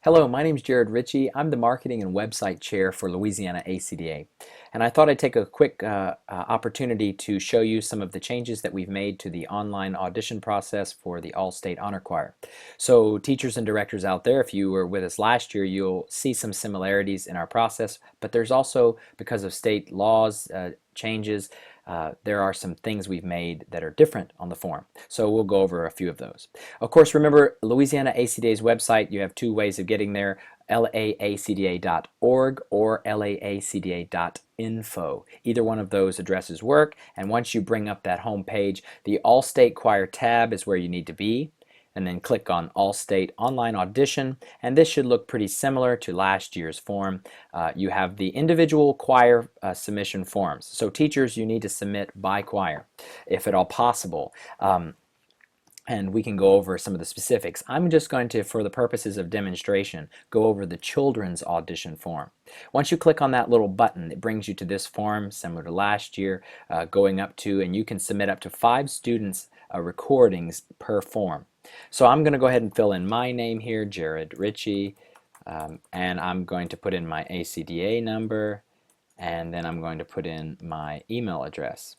Hello, my name is Jared Ritchie. I'm the Marketing and Website Chair for Louisiana ACDA. And I thought I'd take a quick opportunity to show you some of the changes that we've made to the online audition process for the All-State Honor Choir. So teachers and directors out there, if you were with us last year, you'll see some similarities in our process, but there's also, because of state laws changes, there are some things we've made that are different on the form. So we'll go over a few of those. Of course, remember Louisiana ACDA's website, you have two ways of getting there, laacda.org or laacda.info. Either one of those addresses work, and once you bring up that home page, the All-State Choir tab is where you need to be, and then click on All-State Online Audition, and this should look pretty similar to last year's form. You have the individual choir submission forms. So teachers, you need to submit by choir, if at all possible. And we can go over some of the specifics. I'm just going to, for the purposes of demonstration, go over the children's audition form. Once you click on that little button, it brings you to this form, similar to last year, going up to, and you can submit up to 5 students' recordings per form. So I'm going to go ahead and fill in my name here, Jared Ritchie, and I'm going to put in my ACDA number, and then I'm going to put in my email address.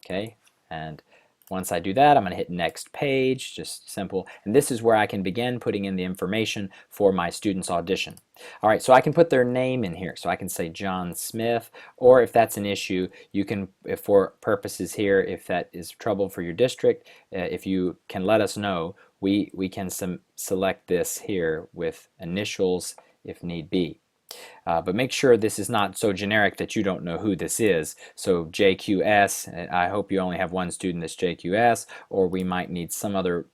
Okay, and once I do that, I'm going to hit next page, just simple, and this is where I can begin putting in the information for my student's audition. All right, so I can put their name in here, so I can say John Smith, or if that's an issue, you can, if for purposes here, if that is trouble for your district, if you can let us know, we can select this here with initials if need be. But make sure this is not so generic that you don't know who this is. So JQS, I hope you only have one student that's JQS, or we might need some other,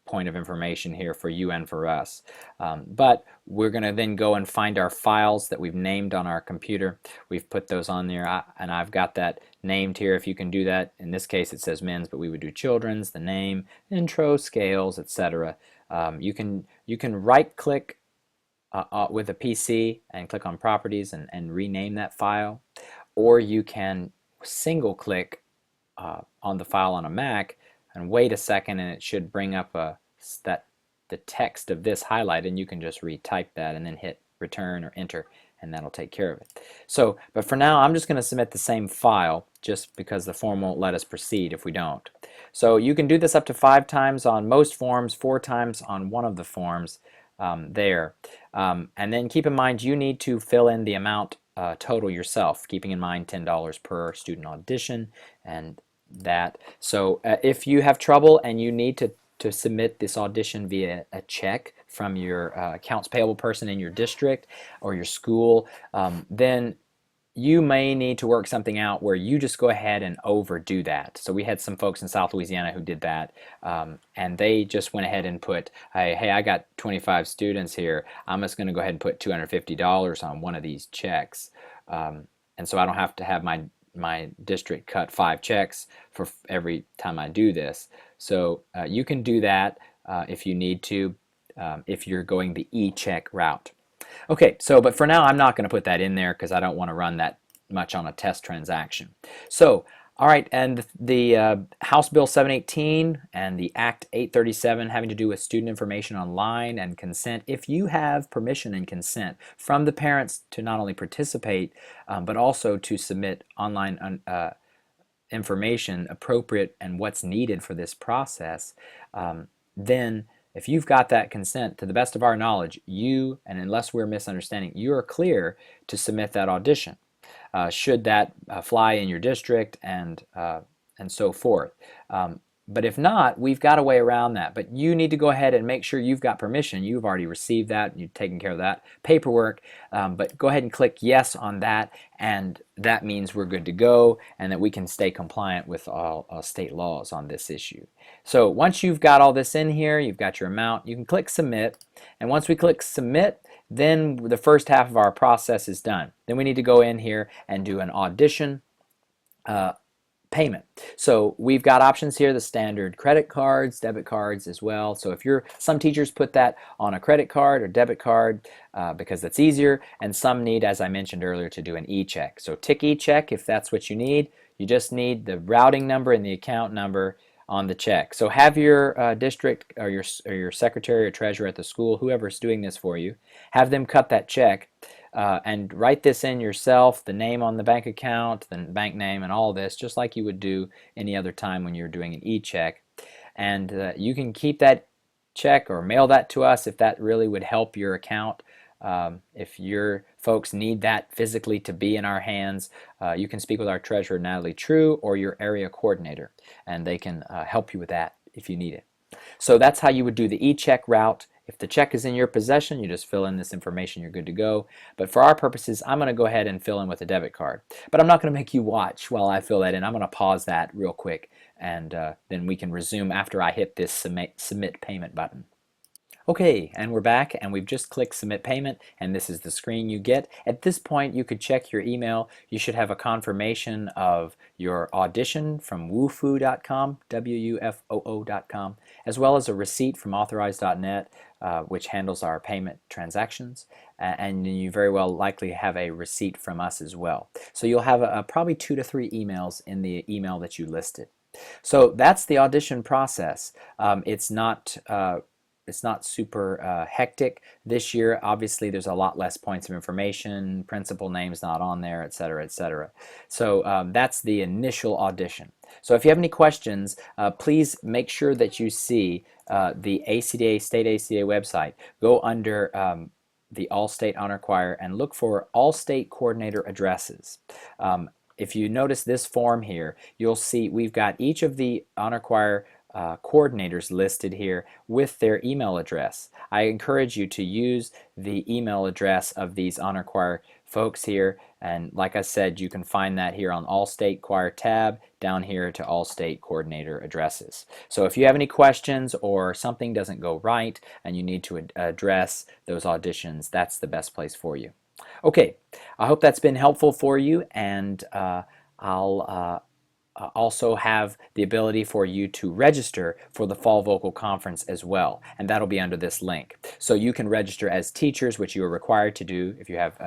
point of information here for you and for us. But we're going to then go and find our files that we've named on our computer. We've put those on there, and I've got that named here. If you can do that, in this case it says men's, but we would do children's, the name, intro, scales, etc. You can right-click with a PC and click on properties and rename that file, or you can single click on the file on a Mac and wait a second, and it should bring up the text of this highlight, and you can just retype that and then hit return or enter, and that'll take care of it. So, but for now I'm just going to submit the same file just because the form won't let us proceed if we don't. So you can do this up to 5 times on most forms, 4 times on one of the forms. There. And then keep in mind you need to fill in the amount total yourself, keeping in mind $10 per student audition and that. So if you have trouble and you need to submit this audition via a check from your accounts payable person in your district or your school, then you may need to work something out where you just go ahead and overdo that. So we had some folks in South Louisiana who did that, and they just went ahead and put, hey, I got 25 students here, I'm just going to go ahead and put $250 on one of these checks, and so I don't have to have my district cut 5 checks for every time I do this. So you can do that if you need to, if you're going the e-check route. Okay, so but for now I'm not going to put that in there because I don't want to run that much on a test transaction. So, all right, and the House Bill 718 and the Act 837 having to do with student information online and consent, if you have permission and consent from the parents to not only participate but also to submit online information appropriate and what's needed for this process, then if you've got that consent, to the best of our knowledge, you, and unless we're misunderstanding, you are clear to submit that audition. Should that fly in your district and so forth. But if not, we've got a way around that. But you need to go ahead and make sure you've got permission. You've already received that, you've taken care of that paperwork, but go ahead and click yes on that, and that means we're good to go and that we can stay compliant with all state laws on this issue. So once you've got all this in here, you've got your amount, you can click submit, and once we click submit, then the first half of our process is done. Then we need to go in here and do an audition payment. So we've got options here, the standard credit cards, debit cards as well. So if some teachers put that on a credit card or debit card because that's easier, and some need, as I mentioned earlier, to do an e-check. So tick e-check if that's what you need. You just need the routing number and the account number on the check. So have your district or your secretary or treasurer at the school, whoever's doing this for you, have them cut that check and write this in yourself, the name on the bank account, the bank name, and all this, just like you would do any other time when you're doing an e-check. And you can keep that check or mail that to us if that really would help your account. If your folks need that physically to be in our hands, you can speak with our treasurer, Natalie True, or your area coordinator, and they can help you with that if you need it. So that's how you would do the e-check route. If the check is in your possession, you just fill in this information, you're good to go. But for our purposes, I'm going to go ahead and fill in with a debit card. But I'm not going to make you watch while I fill that in. I'm going to pause that real quick, and then we can resume after I hit this submit payment button. Okay, and we're back, and we've just clicked submit payment, and this is the screen you get. At this point, you could check your email. You should have a confirmation of your audition from wufoo.com, WUFOO.com, as well as a receipt from authorize.net, which handles our payment transactions, and you very well likely have a receipt from us as well. So you'll have probably 2 to 3 emails in the email that you listed. So that's the audition process. It's not super hectic this year. Obviously, there's a lot less points of information, principal names not on there, etc., etc. So that's the initial audition. So if you have any questions, please make sure that you see the ACDA, State ACDA website. Go under the All-State Honor Choir and look for All-State Coordinator addresses. If you notice this form here, you'll see we've got each of the Honor Choir coordinators listed here with their email address. I encourage you to use the email address of these Honor Choir folks here, and like I said, you can find that here on All State Choir tab down here to All State Coordinator addresses. So if you have any questions or something doesn't go right and you need to address those auditions, that's the best place for you. Okay, I hope that's been helpful for you, and I'll also have the ability for you to register for the Fall Vocal Conference as well, and that'll be under this link. So you can register as teachers, which you are required to do if you have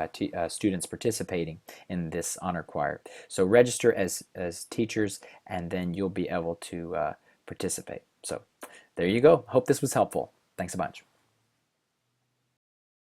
students participating in this honor choir. So register as teachers, and then you'll be able to participate. So there you go. Hope this was helpful. Thanks a bunch.